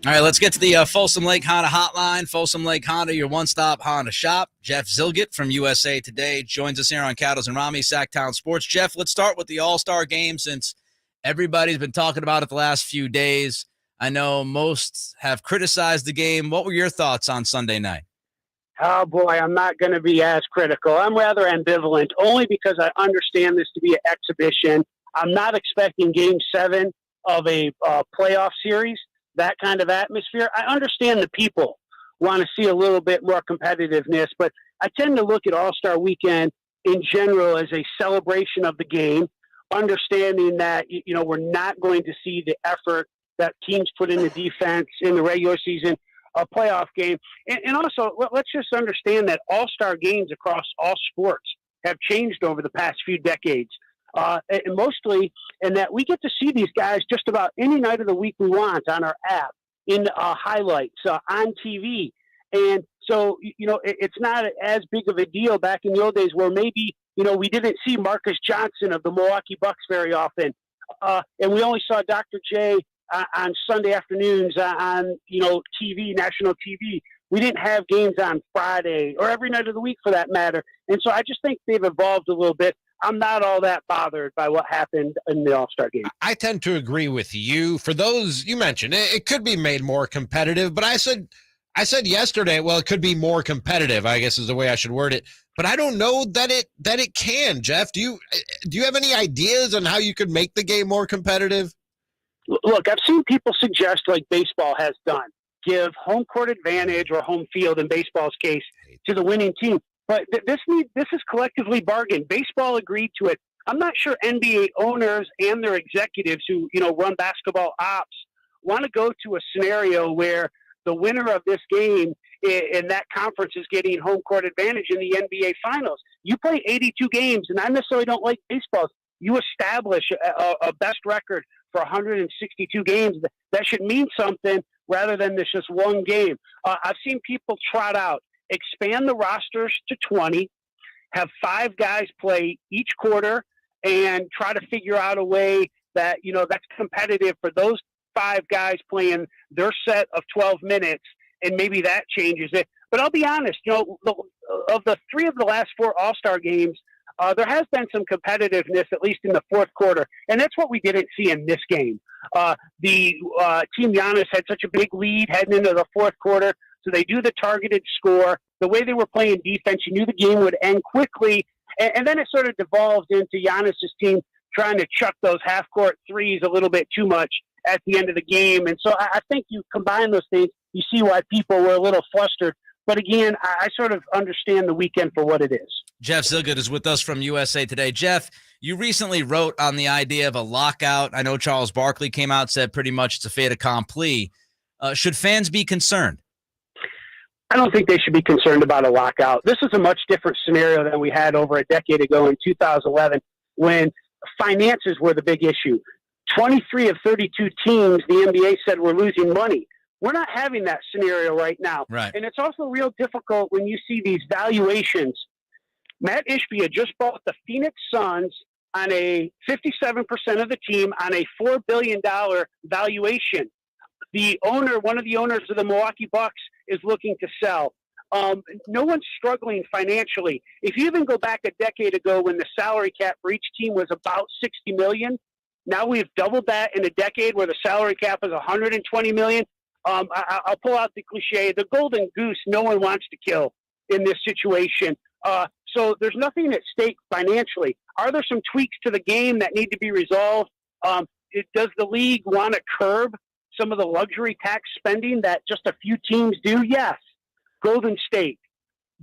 All right, let's get to the Folsom Lake Honda hotline. Folsom Lake Honda, your one-stop Honda shop. Jeff Zillgitt from USA Today joins us here on Cattles Ramie, Sactown Sports. Jeff, let's start with the All-Star game since everybody's been talking about it the last few days. I know most have criticized the game. What were your thoughts on Sunday night? Oh, boy, I'm not going to be as critical. I'm rather ambivalent, only because I understand this to be an exhibition. I'm not expecting Game 7 of a playoff series, that kind of atmosphere. I understand the people want to see a little bit more competitiveness, but I tend to look at All-Star Weekend in general as a celebration of the game, understanding that, we're not going to see the effort that teams put in the defense in the regular season, a playoff game. And also, let's just understand that all-star games across all sports have changed over the past few decades. And mostly in that we get to see these guys just about any night of the week we want on our app, in highlights, on TV. And so, it's not as big of a deal back in the old days where maybe, we didn't see Marcus Johnson of the Milwaukee Bucks very often. And we only saw Dr. J on Sunday afternoons on, TV, national TV. We didn't have games on Friday or every night of the week for that matter. And so I just think they've evolved a little bit. I'm not all that bothered by what happened in the All-Star game. I tend to agree with you. For those you mentioned, it could be made more competitive, but I said yesterday, well, it could be more competitive, I guess is the way I should word it. But I don't know that it can, Jeff. Do you have any ideas on how you could make the game more competitive? Look, I've seen people suggest, like baseball has done, give home court advantage or home field in baseball's case to the winning team. But this is collectively bargained. Baseball agreed to it. I'm not sure NBA owners and their executives who, run basketball ops want to go to a scenario where the winner of this game in that conference is getting home court advantage in the NBA Finals. You play 82 games, and I necessarily don't like baseball. You establish a best record for 162 games. That should mean something rather than this just one game. I've seen people trot out, expand the rosters to 20, have 5 guys play each quarter, and try to figure out a way that, that's competitive for those 5 guys playing their set of 12 minutes, and maybe that changes it. But I'll be honest, of the 3 of the last 4 All-Star games, there has been some competitiveness, at least in the fourth quarter, and that's what we didn't see in this game. The Team Giannis had such a big lead heading into the fourth quarter, so they do the targeted score. The way they were playing defense, you knew the game would end quickly, and then it sort of devolved into Giannis's team trying to chuck those half-court threes a little bit too much at the end of the game. And so I think you combine those things, you see why people were a little flustered. But again, I sort of understand the weekend for what it is. Jeff Zillgitt is with us from USA Today. Jeff, you recently wrote on the idea of a lockout. I know Charles Barkley came out and said pretty much it's a fait accompli. Should fans be concerned? I don't think they should be concerned about a lockout. This is a much different scenario than we had over a decade ago in 2011 when finances were the big issue. 23 of 32 teams, the NBA said, were losing money. We're not having that scenario right now. Right. And it's also real difficult when you see these valuations. Matt Ishbia just bought the Phoenix Suns on a 57% of the team on a $4 billion valuation. The owner, one of the owners of the Milwaukee Bucks, is looking to sell. No one's struggling financially. If you even go back a decade ago when the salary cap for each team was about $60 million, now we've doubled that in a decade where the salary cap is $120 million. I'll pull out the cliche, the golden goose no one wants to kill in this situation. So there's nothing at stake financially. Are there some tweaks to the game that need to be resolved? Does the league want to curb some of the luxury tax spending that just a few teams do? Yes. Golden State,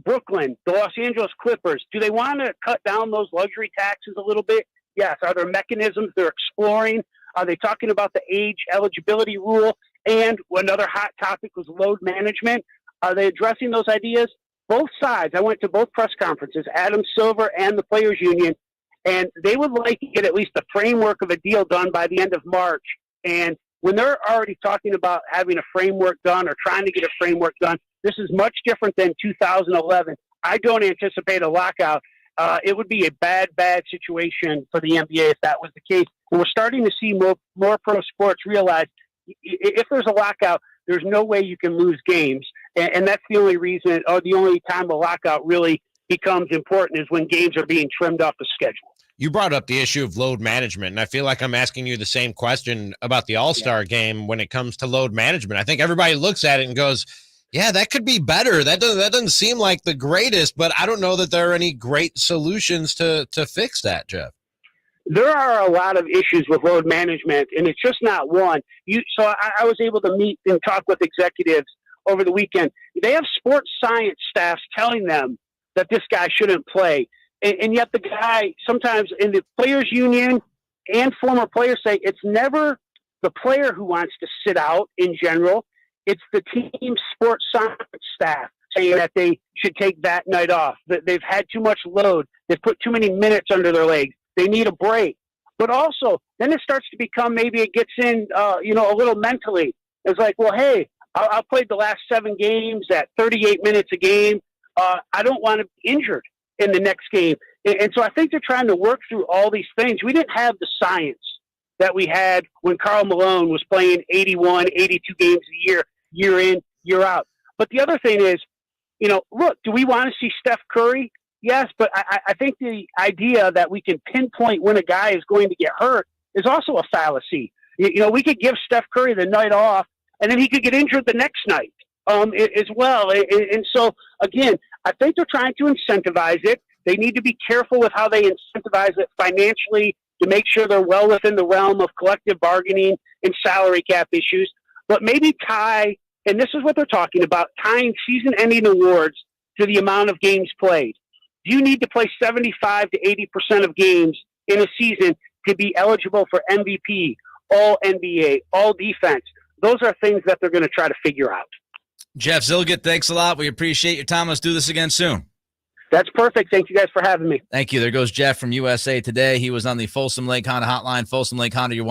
Brooklyn, the Los Angeles Clippers, do they want to cut down those luxury taxes a little bit? Yes. Are there mechanisms they're exploring? Are they talking about the age eligibility rule? And another hot topic was load management. Are they addressing those ideas? Both sides. I went to both press conferences, Adam Silver and the Players Union, and they would like to get at least the framework of a deal done by the end of March. And when they're already talking about having a framework done or trying to get a framework done, this is much different than 2011. I don't anticipate a lockout. It would be a bad situation for the NBA if that was the case. And we're starting to see more pro sports realize if there's a lockout, there's no way you can lose games. And that's the only reason, or the only time a lockout really becomes important is when games are being trimmed off the schedule. You brought up the issue of load management, and I feel like I'm asking you the same question about the All-Star game when it comes to load management. I think everybody looks at it and goes, yeah, that could be better. That doesn't seem like the greatest, but I don't know that there are any great solutions to fix that, Jeff. There are a lot of issues with load management, and it's just not one. So I was able to meet and talk with executives over the weekend. They have sports science staffs telling them that this guy shouldn't play. And yet the guy, sometimes in the players union and former players say it's never the player who wants to sit out in general. It's the team sports science staff saying that they should take that night off, that they've had too much load. They've put too many minutes under their legs. They need a break. But also, then it starts to become, maybe it gets in, a little mentally. It's like, well, hey, I played the last 7 games at 38 minutes a game. I don't want to be injured in the next game. And so I think they're trying to work through all these things. We didn't have the science that we had when Karl Malone was playing 81, 82 games a year in, year out. But the other thing is, look, do we want to see Steph Curry? Yes, but I think the idea that we can pinpoint when a guy is going to get hurt is also a fallacy. We could give Steph Curry the night off, and then he could get injured the next night as well. And so, again, I think they're trying to incentivize it. They need to be careful with how they incentivize it financially to make sure they're well within the realm of collective bargaining and salary cap issues. But maybe tie, and this is what they're talking about, tying season-ending awards to the amount of games played. Do you need to play 75 to 80% of games in a season to be eligible for MVP, all NBA, all defense? Those are things that they're going to try to figure out. Jeff Zillgitt, thanks a lot. We appreciate your time. Let's do this again soon. That's perfect. Thank you guys for having me. Thank you. There goes Jeff from USA Today. He was on the Folsom Lake Honda Hotline. Folsom Lake Honda, your one